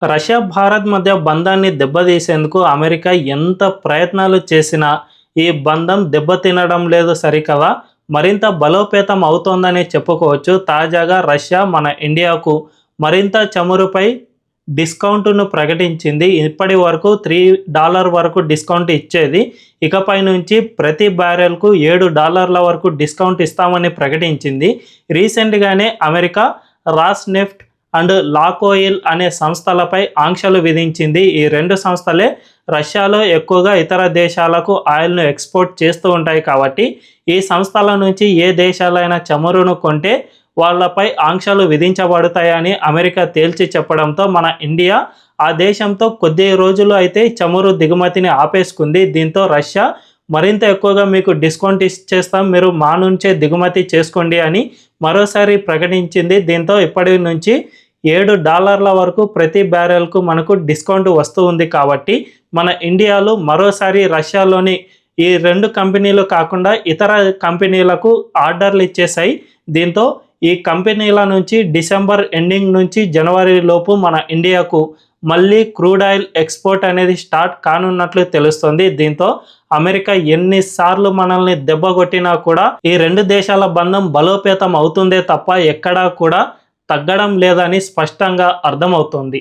Russia, Bharat మధ్య బంధాన్ని దెబ్బతీసేందుకు America ఎంత ప్రయత్నాలు చేసినా ఈ బంధం దెబ్బతినడం లేదు సరికదా, మరింత బలోపేతం అవుతోందని చెప్పుకోవచ్చు. తాజాగా రష్యా మన ఇండియాకు మరింత చమురుపై డిస్కౌంట్ను ప్రకటించింది. ఇప్పటి వరకు $3 వరకు డిస్కౌంట్ ఇచ్చేది. ఇకపై నుంచి ప్రతి బ్యారెల్కు $7 వరకు డిస్కౌంట్ ఇస్తామని ప్రకటించింది. రీసెంట్గానే అమెరికా రాస్నెఫ్ట్ అండ్ లాకోయిల్ అనే సంస్థలపై ఆంక్షలు విధించింది. ఈ రెండు సంస్థలే రష్యాలో ఎక్కువగా ఇతర దేశాలకు ఆయిల్ను ఎక్స్పోర్ట్ చేస్తూ ఉంటాయి. కాబట్టి ఈ సంస్థల నుంచి ఏ దేశాలైనా చమురును కొంటే వాళ్లపై ఆంక్షలు విధించబడతాయని అమెరికా తేల్చి చెప్పడంతో మన ఇండియా ఆ దేశంతో కొద్ది రోజులు అయితే చమురు దిగుమతిని ఆపేసుకుంది. దీంతో రష్యా మరింత ఎక్కువగా మీకు డిస్కౌంట్ ఇచ్చేస్తాం, మీరు మా నుంచే దిగుమతి చేసుకోండి అని మరోసారి ప్రకటించింది. దీంతో ఇప్పటి నుంచి $7 వరకు ప్రతి బ్యారెల్కు మనకు డిస్కౌంట్ వస్తూ ఉంది. కాబట్టి మన ఇండియాలో మరోసారి రష్యాలోని ఈ రెండు కంపెనీలు కాకుండా ఇతర కంపెనీలకు ఆర్డర్లు ఇచ్చేసాయి. దీంతో ఈ కంపెనీల నుంచి డిసెంబర్ ఎండింగ్ నుంచి జనవరి లోపు మన ఇండియాకు మళ్ళీ క్రూడ్ ఆయిల్ ఎక్స్పోర్ట్ అనేది స్టార్ట్ కానున్నట్లు తెలుస్తుంది. దీంతో అమెరికా ఎన్నిసార్లు మనల్ని దెబ్బకొట్టినా కూడా ఈ రెండు దేశాల బంధం బలోపేతం అవుతుందే తప్ప ఎక్కడా కూడా తగ్గడం లేదని స్పష్టంగా అర్థమవుతోంది.